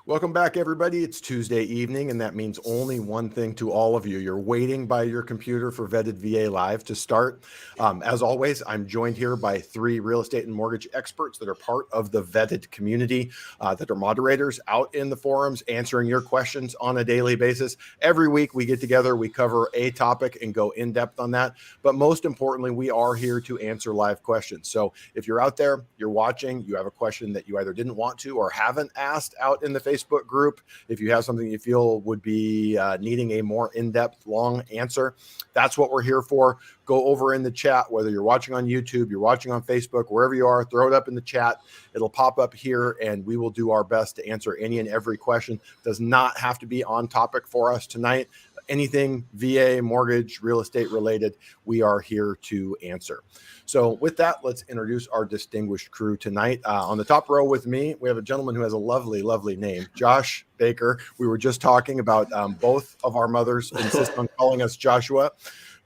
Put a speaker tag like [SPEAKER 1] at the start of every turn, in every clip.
[SPEAKER 1] Welcome back, everybody. It's Tuesday evening, and that means only one thing to all of you. You're waiting by your computer for Vetted VA Live to start. As always, I'm joined here by three real estate and mortgage experts that are part of the Vetted community, that are moderators out in the forums, answering your questions on a daily basis. Every week we get together, we cover a topic and go in depth on that. But most importantly, we are here to answer live questions. So if you're out there, you're watching, you have a question that you either didn't want to or haven't asked out in the Facebook group, if you have something you feel would be needing a more in-depth, long answer, that's what we're here for. Go over in the chat, whether you're watching on YouTube, you're watching on Facebook, wherever you are, throw it up in the chat. It'll pop up here, and we will do our best to answer any and every question. Does not have to be on topic for us tonight. Anything VA, mortgage, real estate related, we are here to answer. So with that, let's introduce our distinguished crew tonight. On the top row with me, we have a gentleman who has a lovely, lovely name, Josh Baker. We were just talking about both of our mothers insist on calling us Joshua,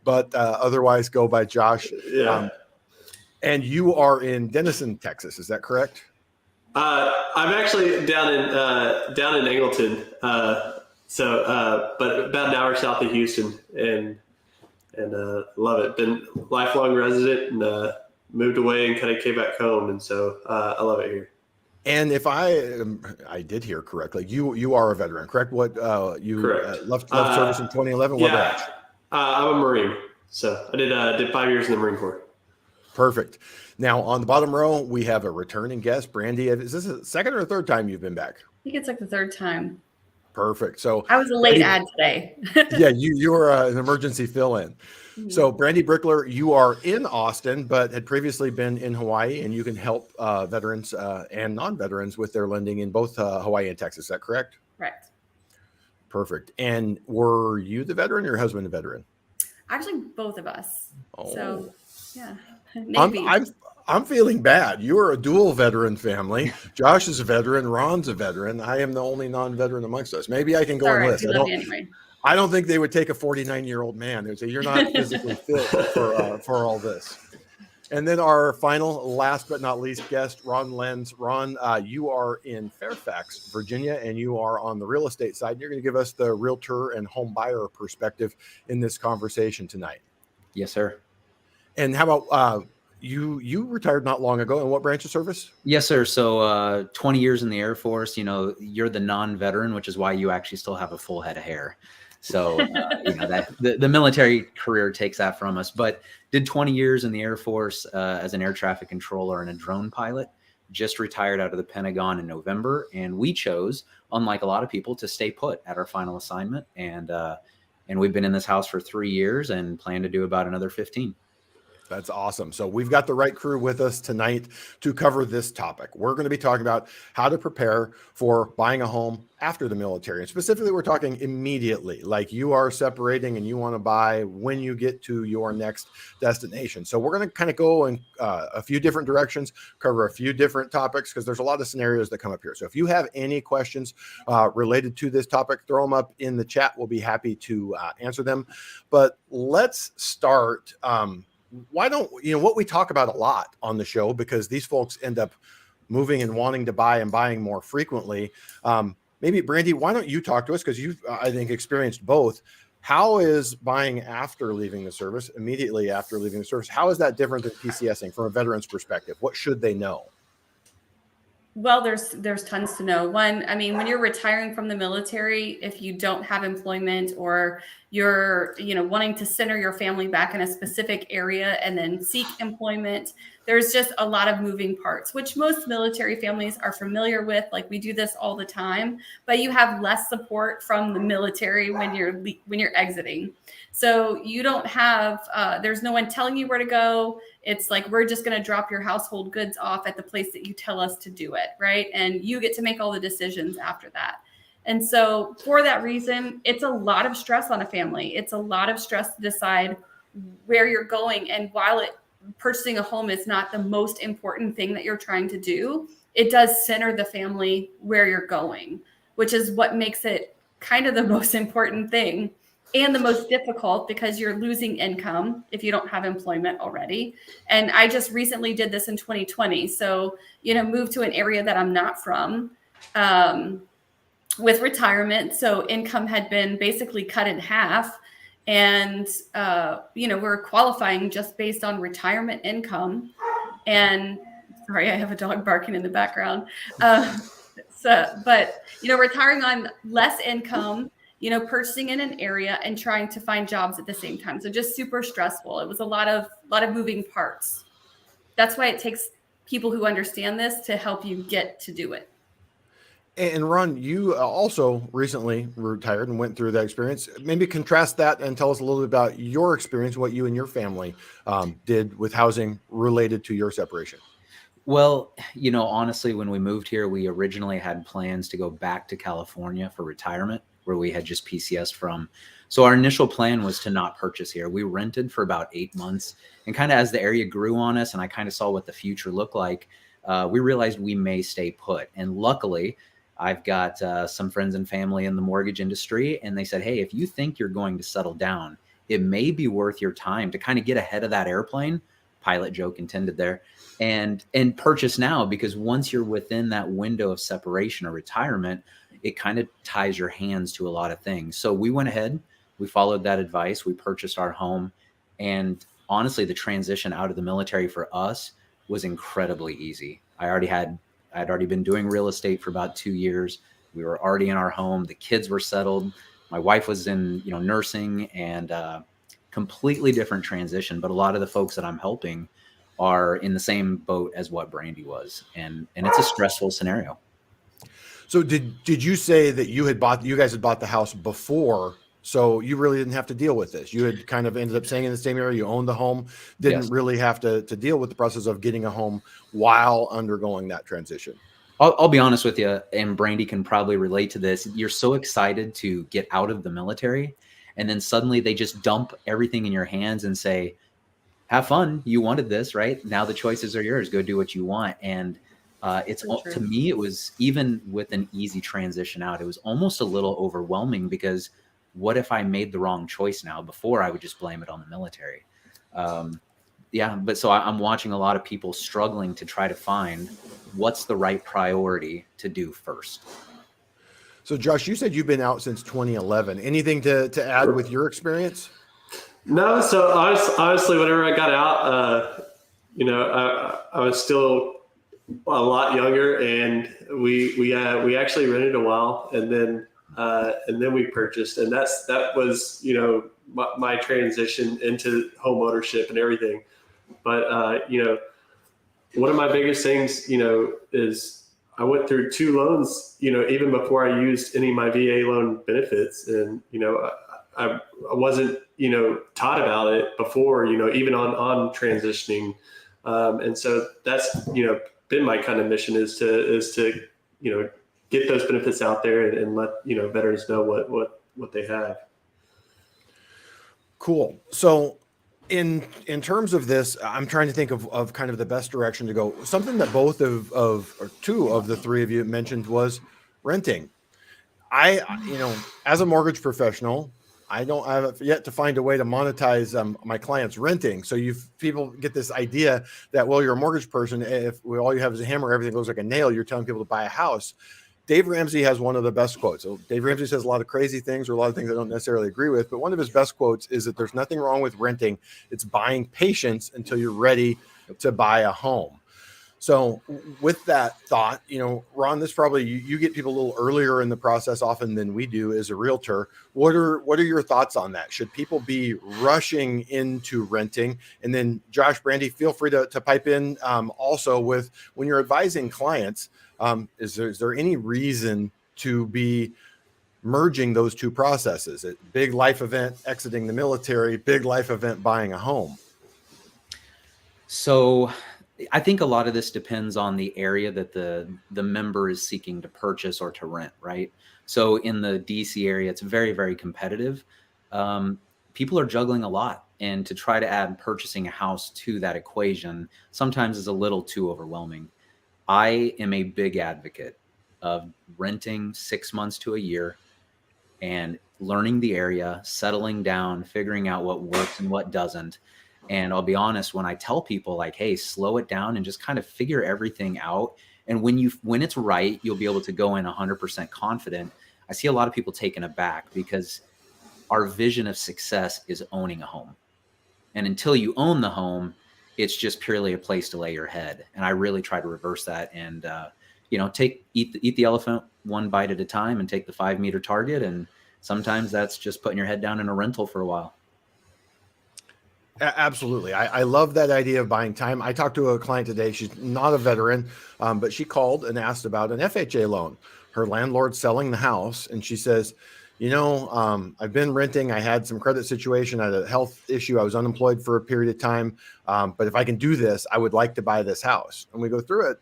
[SPEAKER 1] but otherwise go by Josh.
[SPEAKER 2] Yeah.
[SPEAKER 1] And you are in Denison, Texas. Is that correct?
[SPEAKER 2] I'm actually down in Angleton. But about an hour south of Houston, and love it. Been lifelong resident and moved away and kind of came back home, and so I love it here.
[SPEAKER 1] And if I did hear correctly, you are a veteran, correct? What
[SPEAKER 2] Correct.
[SPEAKER 1] Left service in 2011? What branch?
[SPEAKER 2] I'm a Marine, so I did 5 years in the Marine Corps.
[SPEAKER 1] Perfect. Now on the bottom row, we have a returning guest, Brandy. Is this the second or third time you've been back?
[SPEAKER 3] I think it's like the third time.
[SPEAKER 1] Perfect. So
[SPEAKER 3] I was a late ad today.
[SPEAKER 1] Yeah, you were an emergency fill-in. Mm-hmm. So Brandy Brickler, you are in Austin, but had previously been in Hawaii, and you can help veterans and non-veterans with their lending in both Hawaii and Texas. Is that correct?
[SPEAKER 3] Correct.
[SPEAKER 1] Perfect. And were you the veteran or your husband a veteran?
[SPEAKER 3] Actually, both of us. Oh. So, yeah.
[SPEAKER 1] I'm feeling bad. You are a dual veteran family. Josh is a veteran. Ron's a veteran. I am the only non-veteran amongst us. Maybe I can go and list. I don't think they would take a 49-year-old man. They'd say, you're not physically fit for all this. And then our final, last but not least guest, Ron Lenz. Ron, you are in Fairfax, Virginia, and you are on the real estate side. You're going to give us the realtor and home buyer perspective in this conversation tonight.
[SPEAKER 4] Yes, sir.
[SPEAKER 1] And how about you retired not long ago. And what branch of service? Yes,
[SPEAKER 4] sir. So 20 years in the Air Force. You know, you're the non-veteran, which is why you actually still have a full head of hair. So that the military career takes that from us. But did 20 years in the Air Force as an air traffic controller and a drone pilot. Just retired out of the Pentagon in November, and we chose, unlike a lot of people, to stay put at our final assignment. And we've been in this house for 3 years and plan to do about another 15.
[SPEAKER 1] That's awesome. So we've got the right crew with us tonight to cover this topic. We're going to be talking about how to prepare for buying a home after the military. And specifically, we're talking immediately, like you are separating and you want to buy when you get to your next destination. So we're going to kind of go in a few different directions, cover a few different topics, because there's a lot of scenarios that come up here. So if you have any questions related to this topic, throw them up in the chat. We'll be happy to answer them. But let's start. Why don't what we talk about a lot on the show, because these folks end up moving and wanting to buy and buying more frequently. Maybe Brandy, why don't you talk to us, because you've I think experienced both. How is buying after leaving the service, immediately after leaving the service, how is that different than PCSing from a veteran's perspective? What should they know?
[SPEAKER 3] Well, there's tons to know. One, I mean, when you're retiring from the military, if you don't have employment or you're, wanting to center your family back in a specific area and then seek employment, there's just a lot of moving parts, which most military families are familiar with. Like, we do this all the time, but you have less support from the military when you're exiting. So you don't have, there's no one telling you where to go. It's like, we're just going to drop your household goods off at the place that you tell us to do it, right? And you get to make all the decisions after that. And so for that reason, it's a lot of stress on a family. It's a lot of stress to decide where you're going. And while purchasing a home is not the most important thing that you're trying to do, it does center the family where you're going, which is what makes it kind of the most important thing. And the most difficult, because you're losing income if you don't have employment already. And I just recently did this in 2020. So, moved to an area that I'm not from. with retirement. So income had been basically cut in half. And, we're qualifying just based on retirement income. And sorry, I have a dog barking in the background. But retiring on less income, purchasing in an area and trying to find jobs at the same time. So just super stressful. It was a lot of moving parts. That's why it takes people who understand this to help you get to do it.
[SPEAKER 1] And Ron, you also recently retired and went through that experience. Maybe contrast that and tell us a little bit about your experience, what you and your family did with housing related to your separation.
[SPEAKER 4] Well, honestly, when we moved here, we originally had plans to go back to California for retirement, where we had just PCS from. So our initial plan was to not purchase here. We rented for about 8 months, and kind of as the area grew on us and I kind of saw what the future looked like, we realized we may stay put. And luckily, I've got some friends and family in the mortgage industry, and they said, hey, if you think you're going to settle down, it may be worth your time to kind of get ahead of that airplane, pilot joke intended there, and purchase now, because once you're within that window of separation or retirement, it kind of ties your hands to a lot of things. So we went ahead, we followed that advice, we purchased our home, and honestly, the transition out of the military for us was incredibly easy. I'd already been doing real estate for about 2 years. We were already in our home. The kids were settled. My wife was in, nursing, and completely different transition. But a lot of the folks that I'm helping are in the same boat as what Brandy was. And it's a stressful scenario.
[SPEAKER 1] So did you say that you guys had bought the house before, so you really didn't have to deal with this? You had kind of ended up staying in the same area, you owned the home, didn't
[SPEAKER 4] Yes.
[SPEAKER 1] really have to deal with the process of getting a home while undergoing that transition.
[SPEAKER 4] I'll be honest with you, and Brandy can probably relate to this. You're so excited to get out of the military, and then suddenly they just dump everything in your hands and say, have fun. You wanted this, right? Now the choices are yours. Go do what you want. And to me, it was, even with an easy transition out, it was almost a little overwhelming, because what if I made the wrong choice now? Before, I would just blame it on the military. But so I'm watching a lot of people struggling to try to find what's the right priority to do first.
[SPEAKER 1] So Josh, you said you've been out since 2011. Anything to add with your experience?
[SPEAKER 2] No. So honestly, whenever I got out, I was still a lot younger, and we actually rented a while, and then we purchased, and that was my transition into home ownership and everything. But one of my biggest things is I went through 2 loans even before I used any of my VA loan benefits, and I wasn't taught about it before, even on transitioning, and so that's been my kind of mission, is to get those benefits out there and let veterans know what they have.
[SPEAKER 1] Cool. So in terms of this, I'm trying to think of kind of the best direction to go. Something that both or 2 of the 3 of you mentioned was renting. As a mortgage professional, I have yet to find a way to monetize my clients renting. So people get this idea that, well, you're a mortgage person, if all you have is a hammer, everything goes like a nail, you're telling people to buy a house. Dave Ramsey has one of the best quotes. So Dave Ramsey says a lot of crazy things, or a lot of things I don't necessarily agree with, but one of his best quotes is that there's nothing wrong with renting. It's buying patience until you're ready to buy a home. So with that thought, Ron, this probably, you get people a little earlier in the process often than we do as a realtor. What are your thoughts on that? Should people be rushing into renting? And then Josh, Brandy, feel free to pipe in also with, when you're advising clients, is there any reason to be merging those 2 processes? A big life event, exiting the military, big life event, buying a home.
[SPEAKER 4] So I think a lot of this depends on the area that the member is seeking to purchase or to rent, right? So in the DC area, it's very, very competitive. People are juggling a lot, and to try to add purchasing a house to that equation sometimes is a little too overwhelming. I am a big advocate of renting 6 months to a year and learning the area, settling down, figuring out what works and what doesn't. And I'll be honest, when I tell people, like, hey, slow it down and just kind of figure everything out. And when it's right, you'll be able to go in 100% confident. I see a lot of people taken aback because our vision of success is owning a home. And until you own the home, it's just purely a place to lay your head. And I really try to reverse that and, eat the elephant one bite at a time and take the 5-meter target. And sometimes that's just putting your head down in a rental for a while.
[SPEAKER 1] Absolutely. I love that idea of buying time. I talked to a client today. She's not a veteran, but she called and asked about an FHA loan. Her landlord's selling the house, and she says, I've been renting. I had some credit situation. I had a health issue. I was unemployed for a period of time. But if I can do this, I would like to buy this house. And we go through it.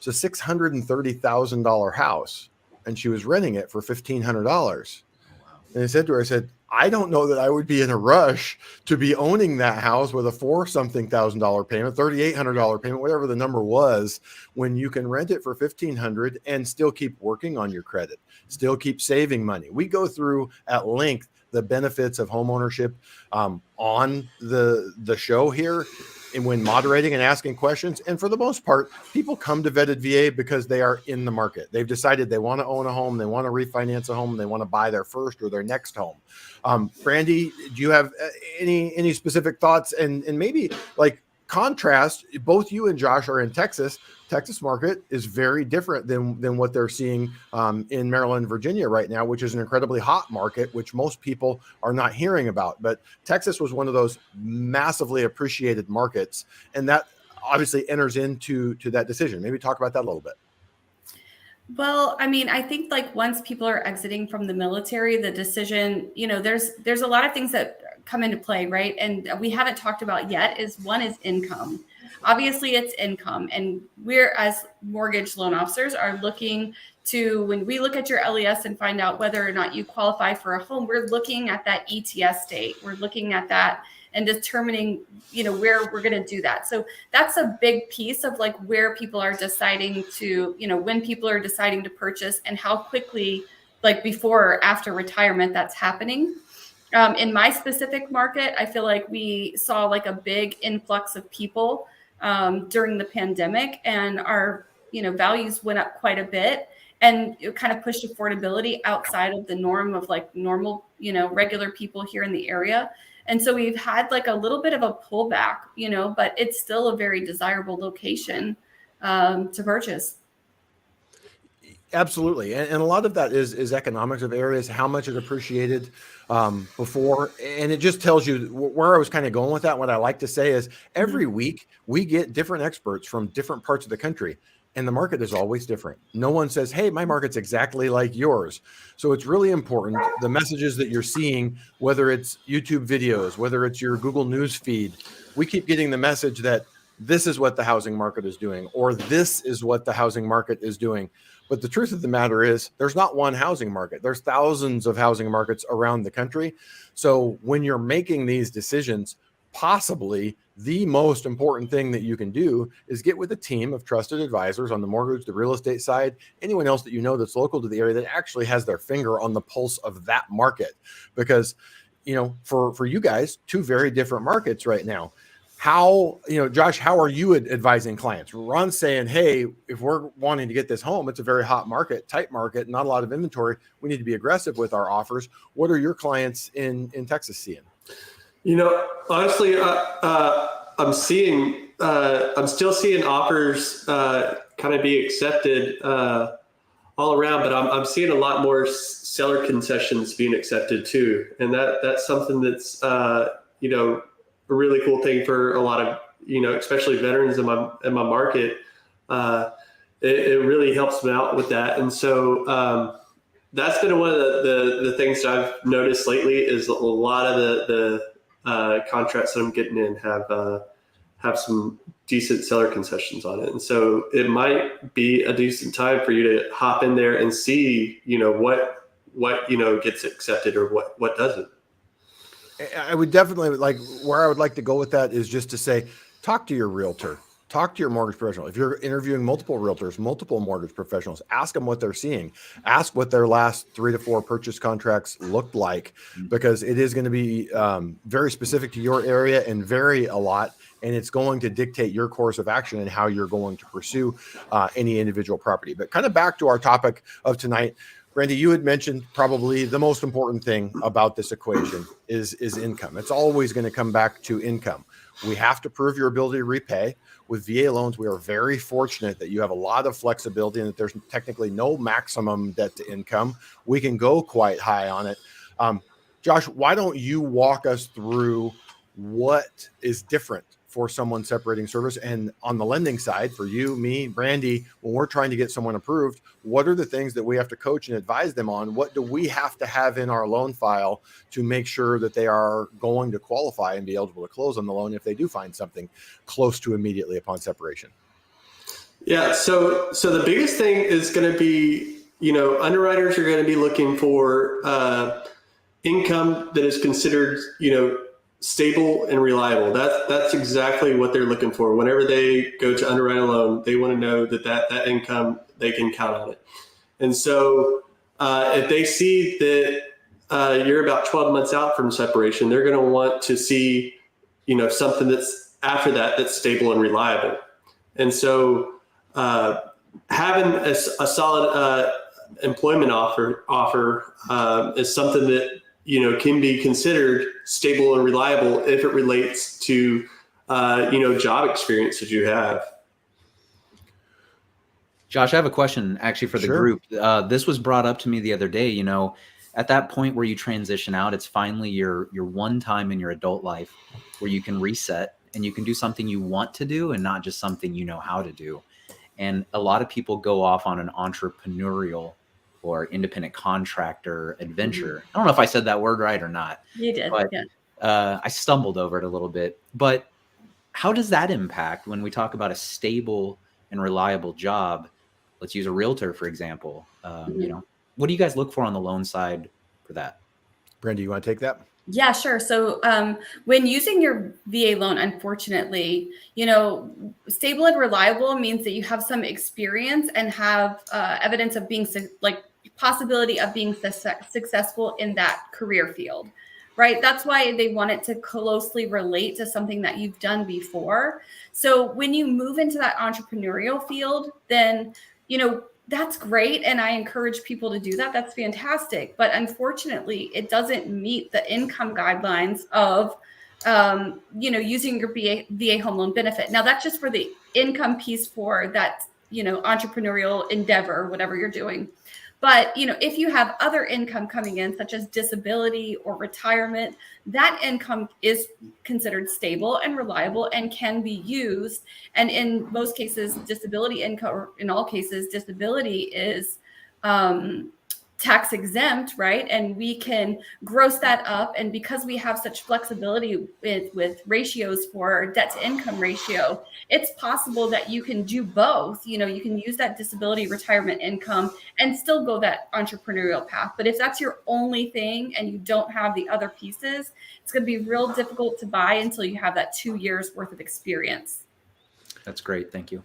[SPEAKER 1] It's a $630,000 house, and she was renting it for $1,500. And I said to her, I said, I don't know that I would be in a rush to be owning that house with a $4-something thousand payment, $3,800 payment, whatever the number was, when you can rent it for $1,500 and still keep working on your credit, still keep saving money. We go through at length the benefits of home ownership on the show here, and when moderating and asking questions. And for the most part, people come to Vetted VA because they are in the market. They've decided they want to own a home, they want to refinance a home, they want to buy their first or their next home. Brandy, do you have any specific thoughts and maybe like contrast? Both you and Josh are in Texas. Texas market is very different than what they're seeing in Maryland, Virginia right now, which is an incredibly hot market, which most people are not hearing about. But Texas was one of those massively appreciated markets, and that obviously enters into that decision. Maybe talk about that a little bit.
[SPEAKER 3] Well, I mean, I think like once people are exiting from the military, the decision, there's a lot of things that come into play, right? And we haven't talked about yet one is income. Obviously, it's income. And we're, as mortgage loan officers, are looking to, when we look at your LES and find out whether or not you qualify for a home, we're looking at that ETS date. We're looking at that and determining, where we're going to do that. So that's a big piece of like where people are deciding to, when people are deciding to purchase and how quickly, like before or after retirement, that's happening. In my specific market, I feel like we saw like a big influx of people during the pandemic, and our, values went up quite a bit, and it kind of pushed affordability outside of the norm of like normal, regular people here in the area. And so we've had like a little bit of a pullback, but it's still a very desirable location to purchase.
[SPEAKER 1] Absolutely. And a lot of that is economics of areas, how much it appreciated before. And it just tells you where I was kind of going with that. What I like to say is every week we get different experts from different parts of the country, and the market is always different. No one says, hey, my market's exactly like yours. So it's really important. The messages that you're seeing, whether it's YouTube videos, whether it's your Google News feed, we keep getting the message that this is what the housing market is doing, or this is what the housing market is doing. But the truth of the matter is there's not one housing market. There's thousands of housing markets around the country. So when you're making these decisions, possibly the most important thing that you can do is get with a team of trusted advisors on the mortgage, the real estate side, anyone else that that's local to the area that actually has their finger on the pulse of that market. Because, for you guys, two very different markets right now. How, Josh, how are you advising clients? Ron's saying, hey, if we're wanting to get this home, it's a very hot market, tight market, not a lot of inventory. We need to be aggressive with our offers. What are your clients in Texas seeing?
[SPEAKER 2] Honestly, I'm still seeing offers kind of be accepted all around, but I'm seeing a lot more seller concessions being accepted too. And that's something that's, a really cool thing for a lot of, especially veterans in my market. It really helps them out with that. And so that's been one of the things that I've noticed lately is a lot of the contracts that I'm getting in have some decent seller concessions on it. And so it might be a decent time for you to hop in there and see, what gets accepted or what doesn't.
[SPEAKER 1] I would definitely where I would like to go with that is just to say, talk to your realtor, talk to your mortgage professional. If you're interviewing multiple realtors, multiple mortgage professionals, ask them what they're seeing, ask what their last 3 to 4 purchase contracts looked like, because it is going to be very specific to your area and vary a lot. And it's going to dictate your course of action and how you're going to pursue any individual property. But kind of back to our topic of tonight, Randy, you had mentioned probably the most important thing about this equation is income. It's always going to come back to income. We have to prove your ability to repay. With VA loans, we are very fortunate that you have a lot of flexibility and that there's technically no maximum debt to income. We can go quite high on it. Josh, why don't you walk us through what is different for someone separating service? And on the lending side, for you, me, Brandy, when we're trying to get someone approved, what are the things that we have to coach and advise them on? What do we have to have in our loan file to make sure that they are going to qualify and be eligible to close on the loan if they do find something close to immediately upon separation?
[SPEAKER 2] Yeah. So the biggest thing is going to be, underwriters are going to be looking for income that is considered, stable and reliable. That's exactly what they're looking for. Whenever they go to underwrite a loan, they want to know that income, they can count on it. And so if they see that you're about 12 months out from separation, they're going to want to see, something that's after that's stable and reliable. And so having a solid employment offer is something that can be considered stable and reliable if it relates to, job experience that you have.
[SPEAKER 4] Josh, I have a question actually for the
[SPEAKER 1] Sure.
[SPEAKER 4] group. This was brought up to me the other day. At that point where you transition out, it's finally your one time in your adult life where you can reset and you can do something you want to do and not just something you know how to do. And a lot of people go off on an entrepreneurial or independent contractor adventure. I don't know if I said that word right or not.
[SPEAKER 3] You did.
[SPEAKER 4] But
[SPEAKER 3] Yeah.
[SPEAKER 4] I stumbled over it a little bit. But how does that impact when we talk about a stable and reliable job? Let's use a realtor, for example. What do you guys look for on the loan side for that?
[SPEAKER 1] Brandy, you want to take that?
[SPEAKER 3] Yeah, sure. So when using your VA loan, unfortunately, stable and reliable means that you have some experience and have evidence of being possibility of being successful in that career field, right? That's why they want it to closely relate to something that you've done before. So when you move into that entrepreneurial field, then, that's great. And I encourage people to do that. That's fantastic. But unfortunately, it doesn't meet the income guidelines of, using your VA home loan benefit. Now, that's just for the income piece for that, entrepreneurial endeavor, whatever you're doing. But, if you have other income coming in, such as disability or retirement, that income is considered stable and reliable and can be used. And in most cases, disability income, or in all cases, disability is tax exempt, right? And we can gross that up. And because we have such flexibility with ratios for debt to income ratio, it's possible that you can do both. You can use that disability retirement income and still go that entrepreneurial path. But if that's your only thing and you don't have the other pieces, it's going to be real difficult to buy until you have that 2 years worth of experience.
[SPEAKER 4] That's great. Thank you.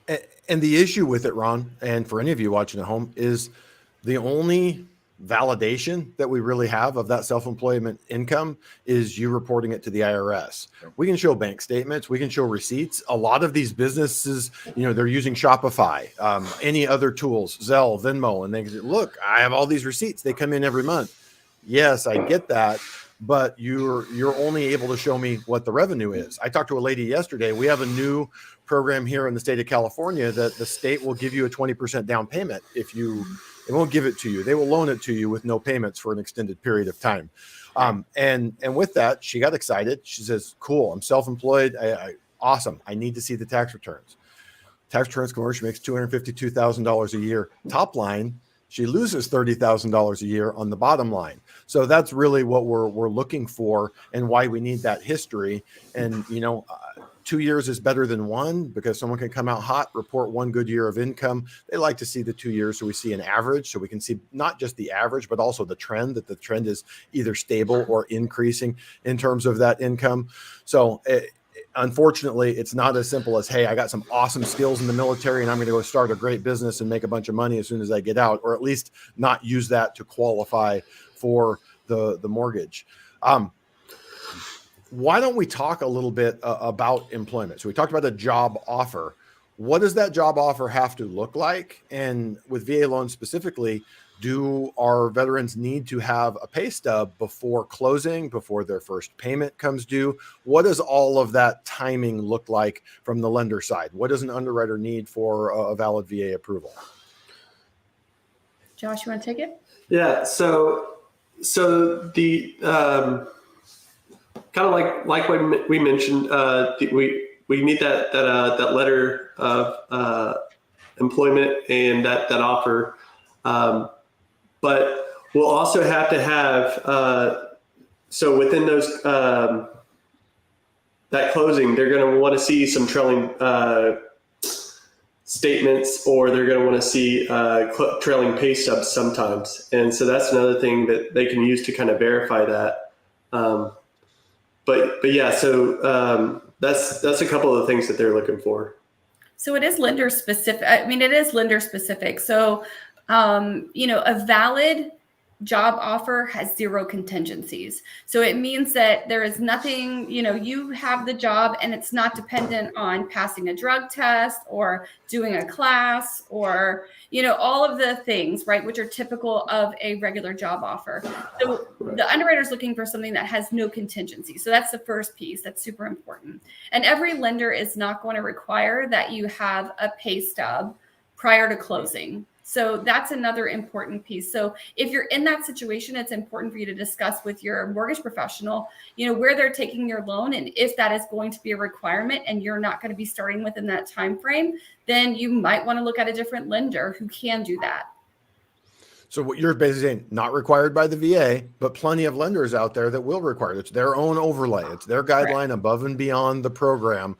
[SPEAKER 1] And the issue with it, Ron, and for any of you watching at home, is the only validation that we really have of that self-employment income is you reporting it to the IRS. We can show bank statements, we can show receipts. A lot of these businesses, they're using Shopify, any other tools, Zelle, Venmo, and they can say, look, I have all these receipts. They come in every month. Yes, I get that, but you're only able to show me what the revenue is. I talked to a lady yesterday. We have a new program here in the state of California that the state will give you a 20% down payment if you. They won't give it to you. They will loan it to you with no payments for an extended period of time. And with that, she got excited. She says, cool, I'm self-employed. Awesome. I need to see the tax returns. Tax returns commercial makes $252,000 a year. Top line, she loses $30,000 a year on the bottom line. So that's really what we're looking for and why we need that history. And, 2 years is better than one because someone can come out hot, report 1 good year of income. They like to see the 2 years so we see an average, so we can see not just the average, but also the trend, that the trend is either stable or increasing in terms of that income. So unfortunately, it's not as simple as, hey, I got some awesome skills in the military and I'm going to go start a great business and make a bunch of money as soon as I get out, or at least not use that to qualify for the mortgage. Why don't we talk a little bit about employment? So we talked about a job offer. What does that job offer have to look like? And with VA loans specifically, Do our veterans need to have a pay stub before closing, before their first payment comes due? What does all of that timing look like from the lender side? What does an underwriter need for a valid VA approval?
[SPEAKER 3] Josh, you want to take it?
[SPEAKER 2] Yeah. So the kind of like what we mentioned, we need that letter of employment and that offer. But we'll also have to have, so within those, that closing, they're going to want to see some trailing statements, or they're going to want to see trailing pay stubs sometimes. And so that's another thing that they can use to kind of verify that. But yeah, so that's a couple of the things that they're looking for.
[SPEAKER 3] So it is lender specific. I mean, it is lender specific. So a valid job offer has 0 contingencies. So it means that there is nothing, you have the job and it's not dependent on passing a drug test or doing a class or, all of the things, right, which are typical of a regular job offer. So the underwriter's looking for something that has no contingency. So that's the first piece. That's super important. And every lender is not going to require that you have a pay stub prior to closing. So that's another important piece. So if you're in that situation, it's important for you to discuss with your mortgage professional, where they're taking your loan, and if that is going to be a requirement and you're not going to be starting within that time frame, then you might want to look at a different lender who can do that.
[SPEAKER 1] So what you're basically saying, not required by the VA, but plenty of lenders out there that will require it. It's their own overlay. It's their guideline above and beyond the program.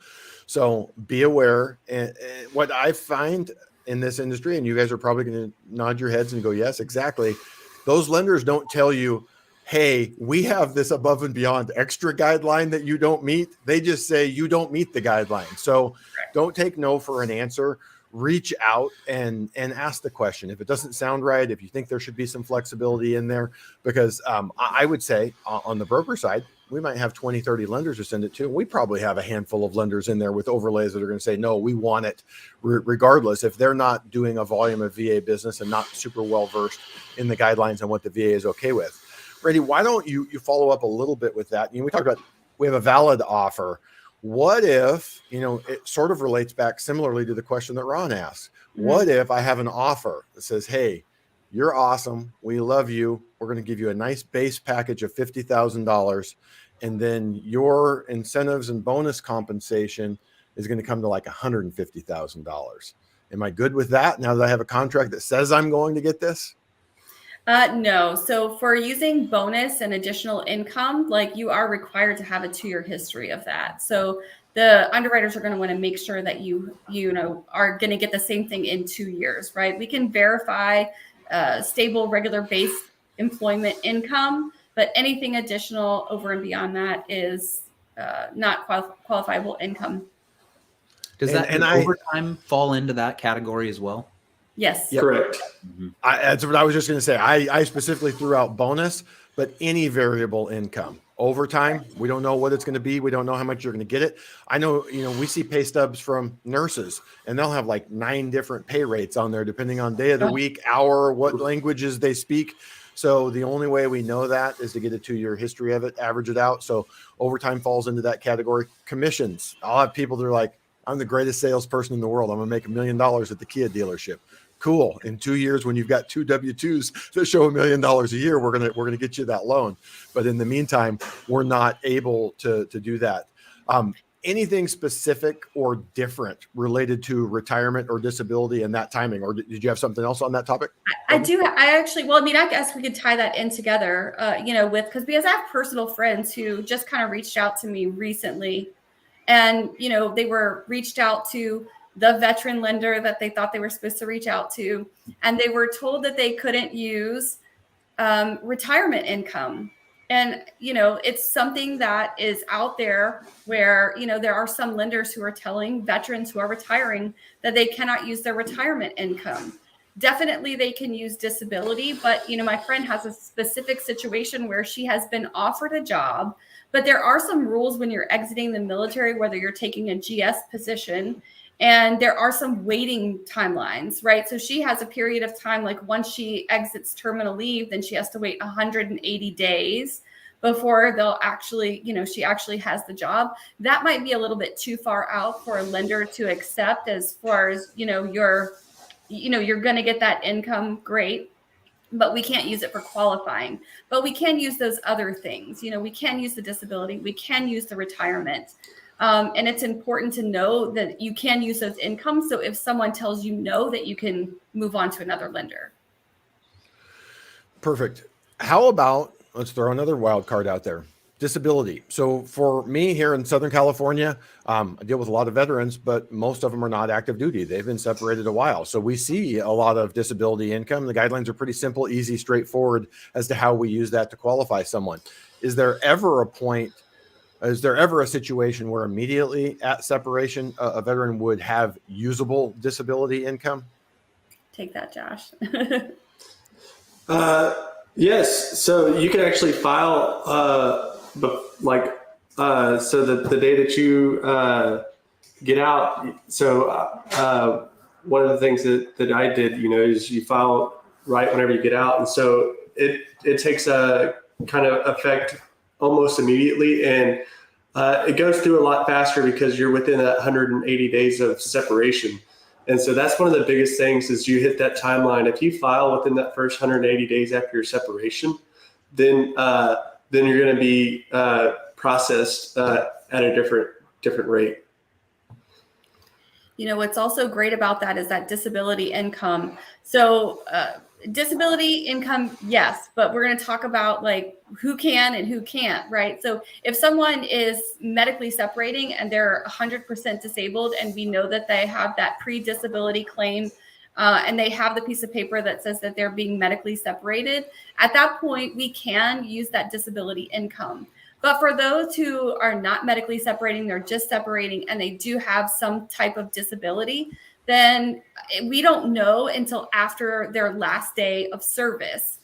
[SPEAKER 1] So be aware. And what I find in this industry, and you guys are probably going to nod your heads and go, yes, exactly. Those lenders don't tell you, hey, we have this above and beyond extra guideline that you don't meet. They just say you don't meet the guideline. So don't take no for an answer. Reach out and ask the question. If it doesn't sound right, if you think there should be some flexibility in there, because I would say on the broker side, we might have 20, 30 lenders to send it to. We probably have a handful of lenders in there with overlays that are going to say, no, we want it regardless if they're not doing a volume of VA business and not super well versed in the guidelines on what the VA is okay with. Randy, why don't you follow up a little bit with that? We talked about, we have a valid offer. What if, it sort of relates back similarly to the question that Ron asked. What if I have an offer that says, hey, you're awesome. We love you. We're going to give you a nice base package of $50,000. And then your incentives and bonus compensation is going to come to like $150,000. Am I good with that now that I have a contract that says I'm going to get this?
[SPEAKER 3] No. So for using bonus and additional income, you are required to have a 2-year history of that. So the underwriters are going to want to make sure that you are going to get the same thing in 2 years, right? We can verify stable, regular base employment income, but anything additional over and beyond that is not qualifiable income.
[SPEAKER 4] Does that overtime fall into that category as well?
[SPEAKER 3] Yes.
[SPEAKER 1] Yep.
[SPEAKER 2] Correct.
[SPEAKER 1] That's what I was just going to say. I specifically threw out bonus, but any variable income. Overtime, we don't know what it's going to be. We don't know how much you're going to get it. I know, we see pay stubs from nurses, and they'll have like 9 different pay rates on there, depending on day of the week, hour, what languages they speak. So the only way we know that is to get a 2-year history of it, average it out. So overtime falls into that category. Commissions. I'll have people that are like, I'm the greatest salesperson in the world. I'm going to make $1 million at the Kia dealership. Cool. In 2 years, when you've got 2 W-2s that show $1 million a year, we're gonna get you that loan. But in the meantime, we're not able to do that. Anything specific or different related to retirement or disability and that timing, or did you have something else on that topic?
[SPEAKER 3] I do. I guess we could tie that in together, because I have personal friends who just kind of reached out to me recently, and they were reached out to the veteran lender that they thought they were supposed to reach out to, and they were told that they couldn't use retirement income. And, it's something that is out there where, there are some lenders who are telling veterans who are retiring that they cannot use their retirement income. Definitely they can use disability, but, my friend has a specific situation where she has been offered a job, but there are some rules when you're exiting the military, whether you're taking a GS position And there are some waiting timelines, right? So she has a period of time, like once she exits terminal leave, then she has to wait 180 days before they'll actually, she actually has the job. That might be a little bit too far out for a lender to accept, as far as, you're going to get that income, great, but we can't use it for qualifying. But we can use those other things. We can use the disability, we can use the retirement. And it's important to know that you can use those incomes. So if someone tells you no, that you can move on to another lender.
[SPEAKER 1] Perfect. How about, let's throw another wild card out there, disability. So for me here in Southern California, I deal with a lot of veterans, but most of them are not active duty. They've been separated a while. So we see a lot of disability income. The guidelines are pretty simple, easy, straightforward as to how we use that to qualify someone. Is there ever a situation where immediately at separation, a veteran would have usable disability income?
[SPEAKER 3] Take that, Josh.
[SPEAKER 2] Yes. So you can actually file, so that the day that you get out. So one of the things that I did, is you file right whenever you get out, and so it takes a kind of effect almost immediately, and it goes through a lot faster because you're within 180 days of separation. And so that's one of the biggest things is you hit that timeline. If you file within that first 180 days after your separation, then you're going to be processed at a different rate.
[SPEAKER 3] What's also great about that is that disability income. So disability income, yes, but we're going to talk about like who can and who can't, right? So if someone is medically separating and they're 100% disabled, and we know that they have that pre-disability claim, and they have the piece of paper that says that they're being medically separated, at that point, we can use that disability income. But for those who are not medically separating, they're just separating, and they do have some type of disability, then we don't know until after their last day of service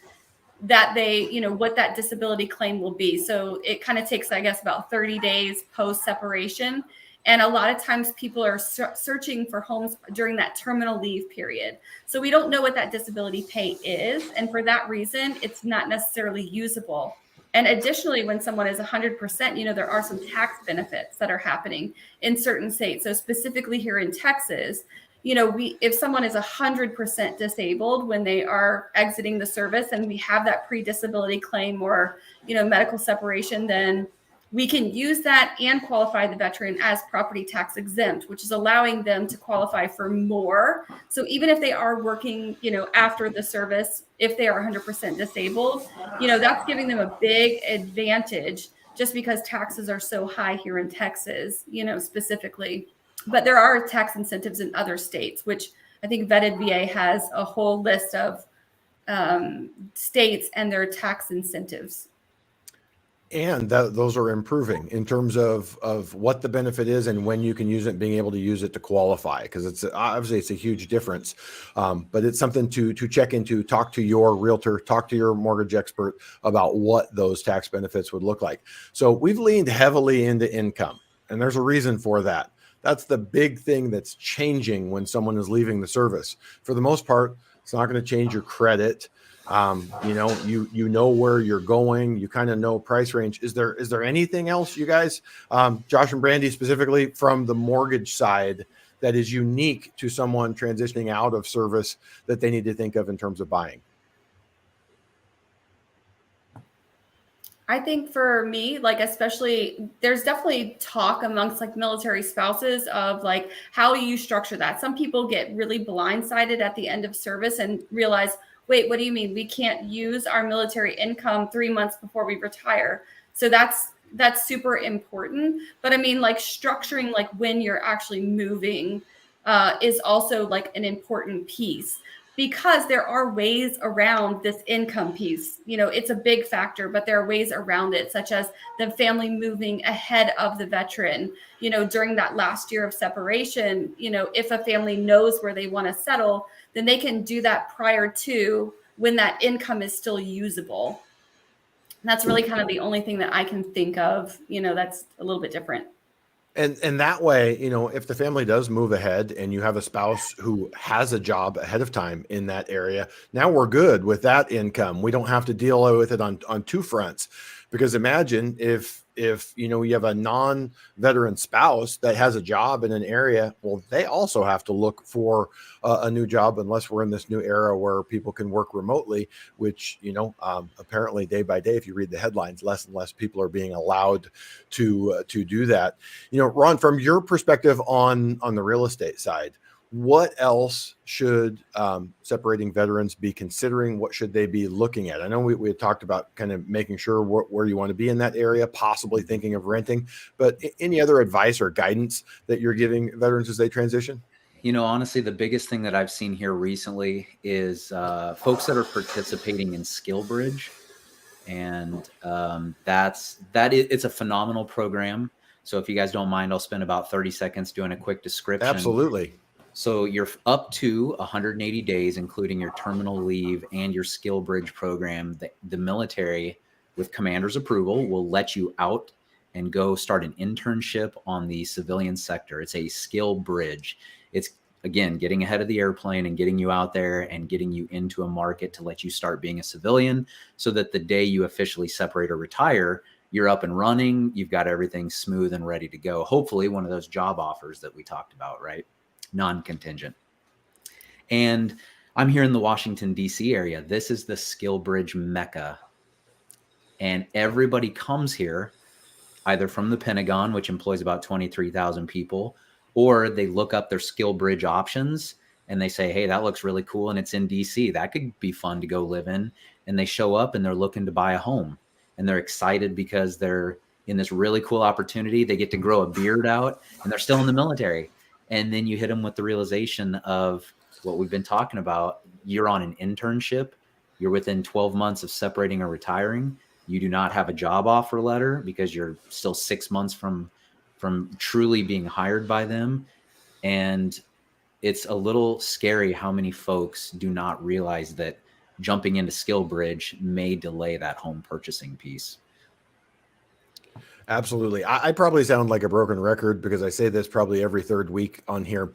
[SPEAKER 3] that they, what that disability claim will be. So it kind of takes, I guess, about 30 days post separation. And a lot of times people are searching for homes during that terminal leave period. So we don't know what that disability pay is. And for that reason, it's not necessarily usable. And additionally, when someone is 100%, there are some tax benefits that are happening in certain states. So specifically here in Texas, if someone is 100% disabled when they are exiting the service, and we have that pre-disability claim or, medical separation, then we can use that and qualify the veteran as property tax exempt, which is allowing them to qualify for more. So even if they are working, after the service, if they are 100% disabled, that's giving them a big advantage just because taxes are so high here in Texas, specifically. But there are tax incentives in other states, which I think Vetted VA has a whole list of states and their tax incentives.
[SPEAKER 1] And those are improving in terms of what the benefit is and when you can use it, being able to use it to qualify, because it's obviously it's a huge difference. But it's something to check into, talk to your realtor, talk to your mortgage expert about what those tax benefits would look like. So we've leaned heavily into income, and there's a reason for that. That's the big thing that's changing when someone is leaving the service. For the most part, it's not going to change your credit. You know where you're going, you kind of know price range. Is there anything else, you guys, Josh and Brandy, specifically from the mortgage side, that is unique to someone transitioning out of service that they need to think of in terms of buying?
[SPEAKER 3] I think for me, like, especially, there's definitely talk amongst like military spouses of like how you structure that. Some people get really blindsided at the end of service and realize, wait, what do you mean? We can't use our military income 3 months before we retire. So that's super important. But I mean, like structuring, like when you're actually moving is also like an important piece, because there are ways around this income piece. It's a big factor, but there are ways around it, such as the family moving ahead of the veteran, during that last year of separation. If a family knows where they want to settle, then they can do that prior to when that income is still usable. And that's really kind of the only thing that I can think of, that's a little bit different.
[SPEAKER 1] And that way, if the family does move ahead and you have a spouse who has a job ahead of time in that area, now we're good with that income. We don't have to deal with it on two fronts. Because imagine if you have a non-veteran spouse that has a job in an area, well, they also have to look for a new job, unless we're in this new era where people can work remotely, which apparently day by day, if you read the headlines, less and less people are being allowed to do that. Ron, from your perspective on the real estate side, what else should separating veterans be considering? What should they be looking at? I know we had talked about kind of making sure where you want to be in that area, possibly thinking of renting, but any other advice or guidance that you're giving veterans as they transition?
[SPEAKER 4] Honestly, the biggest thing that I've seen here recently is folks that are participating in SkillBridge. And it's a phenomenal program. So if you guys don't mind, I'll spend about 30 seconds doing a quick description.
[SPEAKER 1] Absolutely.
[SPEAKER 4] So you're up to 180 days, including your terminal leave and your SkillBridge program. The military, with commander's approval, will let you out and go start an internship on the civilian sector. It's a SkillBridge. It's, again, getting ahead of the airplane and getting you out there and getting you into a market to let you start being a civilian, so that the day you officially separate or retire, you're up and running. You've got everything smooth and ready to go. Hopefully one of those job offers that we talked about, right? Non-contingent. And I'm here in the Washington, D.C. area. This is the SkillBridge Mecca. And everybody comes here either from the Pentagon, which employs about 23,000 people, or they look up their SkillBridge options and they say, hey, that looks really cool, and it's in DC. That could be fun to go live in. And they show up and they're looking to buy a home. And they're excited because they're in this really cool opportunity. They get to grow a beard out, and they're still in the military. And then you hit them with the realization of what we've been talking about. You're on an internship. You're within 12 months of separating or retiring. You do not have a job offer letter because you're still 6 months from truly being hired by them. And it's a little scary how many folks do not realize that jumping into SkillBridge may delay that home purchasing piece.
[SPEAKER 1] Absolutely. I probably sound like a broken record because I say this probably every third week on here.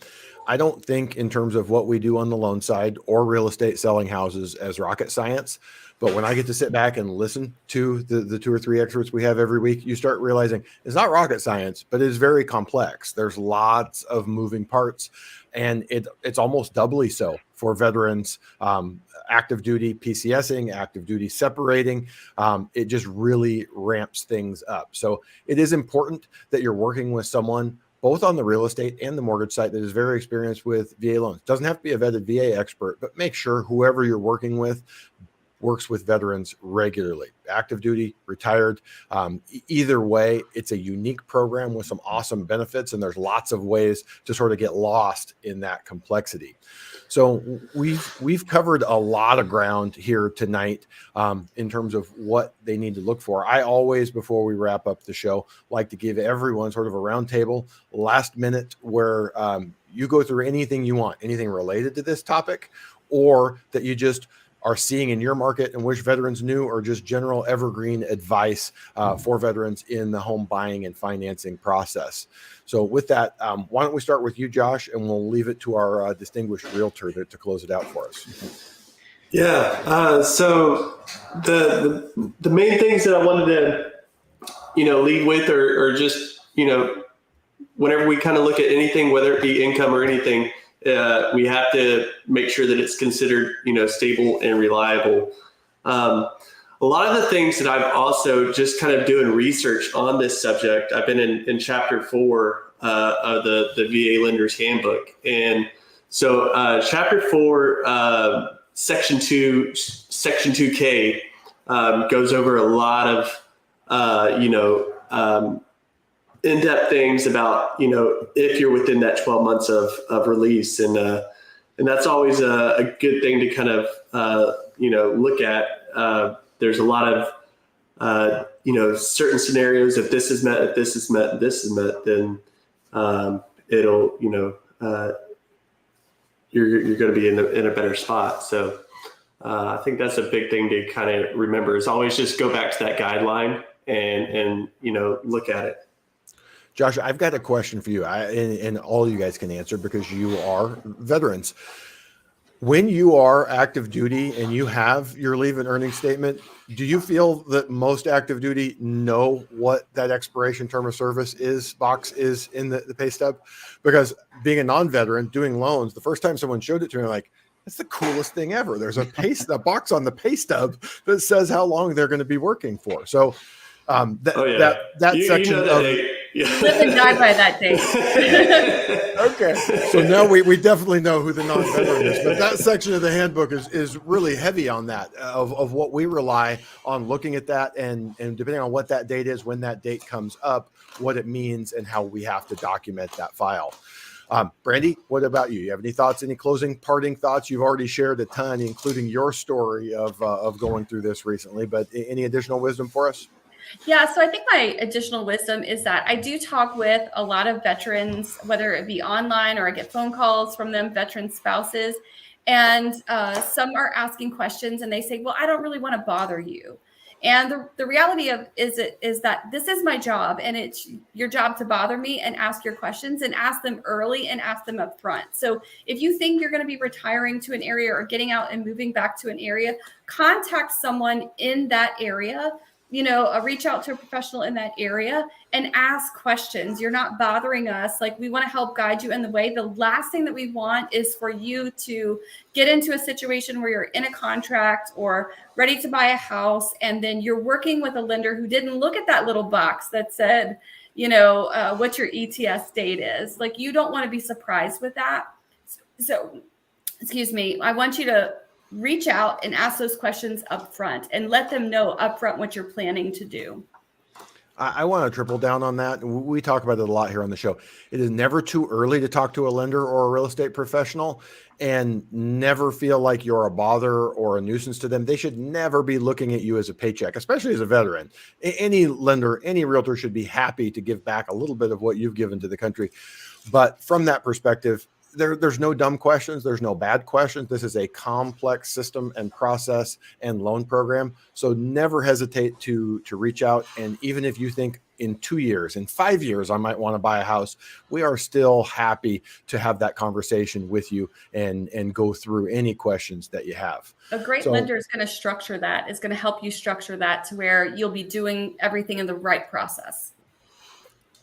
[SPEAKER 1] I don't think in terms of what we do on the loan side or real estate selling houses as rocket science. But when I get to sit back and listen to the two or three experts we have every week, you start realizing it's not rocket science, but it is very complex. There's lots of moving parts, and it's almost doubly so for veterans, active duty PCSing, active duty separating. It just really ramps things up. So it is important that you're working with someone both on the real estate and the mortgage side that is very experienced with VA loans. Doesn't have to be a vetted VA expert, but make sure whoever you're working with works with veterans regularly, active duty, retired. Either way, it's a unique program with some awesome benefits, and there's lots of ways to sort of get lost in that complexity. So we've covered a lot of ground here tonight in terms of what they need to look for. I always, before we wrap up the show, like to give everyone sort of a round table last minute where you go through anything you want, anything related to this topic, or that you just are seeing in your market and wish veterans knew, or just general evergreen advice for veterans in the home buying and financing process. So with that, why don't we start with you, Josh, and we'll leave it to our distinguished realtor to close it out for us.
[SPEAKER 2] Yeah. So the main things that I wanted to, lead with or just, whenever we kind of look at anything, whether it be income or anything, we have to make sure that it's considered, stable and reliable. A lot of the things that I've also just kind of doing research on this subject, I've been in chapter 4 of the VA Lender's Handbook. And so chapter 4, section 2K goes over a lot of, in-depth things about, if you're within that 12 months of release. And that's always a good thing to kind of, look at. There's a lot of, certain scenarios. If this is met, if this is met, and this is met, then it'll, you're going to be in a better spot. So I think that's a big thing to kind of remember, is always just go back to that guideline and look at it.
[SPEAKER 1] Josh, I've got a question for you, and all you guys can answer because you are veterans. When you are active duty and you have your leave and earning statement, do you feel that most active duty know what that expiration term of service box is in the pay stub? Because being a non-veteran doing loans, the first time someone showed it to me, I'm like, that's the coolest thing ever. There's a box on the pay stub that says how long they're going to be working for. So that section
[SPEAKER 2] know
[SPEAKER 1] of
[SPEAKER 2] date.
[SPEAKER 3] Live and die by that date.
[SPEAKER 1] Okay, so now we definitely know who the non-veteran is, but that section of the handbook is really heavy on that of what we rely on, looking at that and depending on what that date is, when that date comes up, what it means, and how we have to document that file. Brandy, what about you? You have any thoughts, any closing parting thoughts? You've already shared a ton, including your story of going through this recently, but any additional wisdom for us?
[SPEAKER 3] Yeah, so I think my additional wisdom is that I do talk with a lot of veterans, whether it be online or I get phone calls from them, veteran spouses, and some are asking questions and they say, well, I don't really want to bother you. And the reality is that this is my job, and it's your job to bother me and ask your questions and ask them early and ask them up front. So if you think you're going to be retiring to an area or getting out and moving back to an area, contact someone in that area. Reach out to a professional in that area and ask questions. You're not bothering us. Like, we want to help guide you in the way. The last thing that we want is for you to get into a situation where you're in a contract or ready to buy a house, and then you're working with a lender who didn't look at that little box that said, what your ETS date is. Like, you don't want to be surprised with that. So, excuse me, I want you to reach out and ask those questions up front and let them know up front what you're planning to do.
[SPEAKER 1] I want to triple down on that. We talk about it a lot here on the show. It is never too early to talk to a lender or a real estate professional, and never feel like you're a bother or a nuisance to them. They should never be looking at you as a paycheck, especially as a veteran. Any lender, any realtor should be happy to give back a little bit of what you've given to the country. But from that perspective, there's no dumb questions. There's no bad questions. This is a complex system and process and loan program. So never hesitate to reach out. And even if you think in 2 years, in 5 years, I might want to buy a house, we are still happy to have that conversation with you and go through any questions that you have.
[SPEAKER 3] A great lender is going to structure that, is going to help you structure that to where you'll be doing everything in the right process.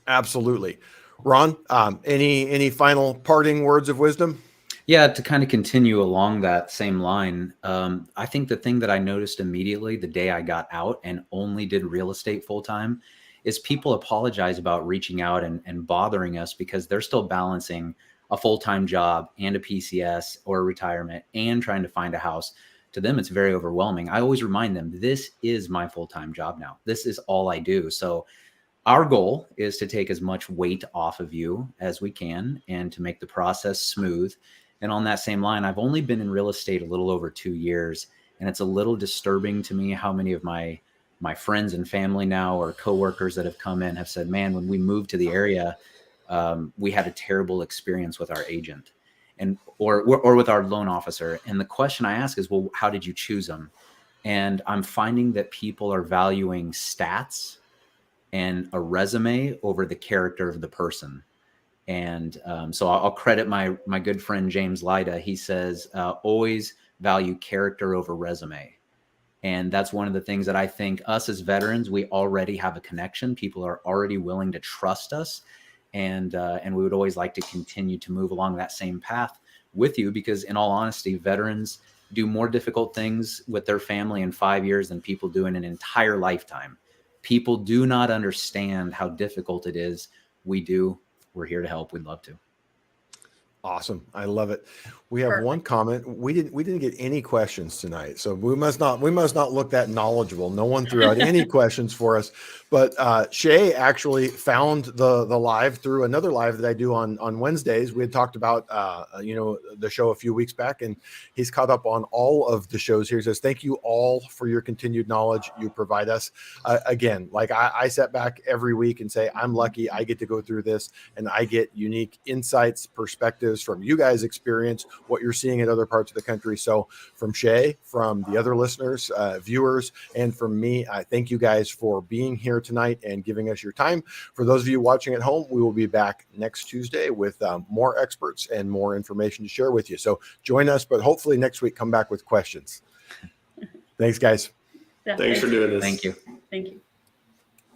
[SPEAKER 1] Absolutely. Ron, any final parting words of wisdom?
[SPEAKER 4] Yeah, to kind of continue along that same line, I think the thing that I noticed immediately the day I got out and only did real estate full time is people apologize about reaching out and bothering us because they're still balancing a full-time job and a PCS or a retirement and trying to find a house. To them, it's very overwhelming. I always remind them, this is my full-time job now. This is all I do. So our goal is to take as much weight off of you as we can and to make the process smooth. And on that same line, I've only been in real estate a little over 2 years, and it's a little disturbing to me how many of my friends and family now or coworkers that have come in have said, man, when we moved to the area, we had a terrible experience with our agent or with our loan officer. And the question I ask is, well, how did you choose them? And I'm finding that people are valuing stats and a resume over the character of the person. And so I'll credit my good friend, James Lida. He says, always value character over resume. And that's one of the things that I think us as veterans, we already have a connection. People are already willing to trust us. And we would always like to continue to move along that same path with you, because in all honesty, veterans do more difficult things with their family in 5 years than people do in an entire lifetime. People do not understand how difficult it is. We do. We're here to help. We'd love to.
[SPEAKER 1] Awesome. I love it. We have
[SPEAKER 3] Perfect.
[SPEAKER 1] one comment. We didn't get any questions tonight. So we must not look that knowledgeable. No one threw out any questions for us, but Shay actually found the live through another live that I do on Wednesdays. We had talked about, the show a few weeks back, and he's caught up on all of the shows here. He says, thank you all for your continued knowledge you provide us. Again, like I sat back every week and say, I'm lucky I get to go through this and I get unique insights, perspectives perspectives, from you guys' experience, what you're seeing in other parts of the country. So from Shay, from the other listeners, viewers, and from me, I thank you guys for being here tonight and giving us your time. For those of you watching at home, we will be back next Tuesday with more experts and more information to share with you. So join us, but hopefully next week come back with questions. Thanks, guys.
[SPEAKER 3] Yeah,
[SPEAKER 2] Thanks for doing this.
[SPEAKER 4] Thank you.
[SPEAKER 3] Thank you.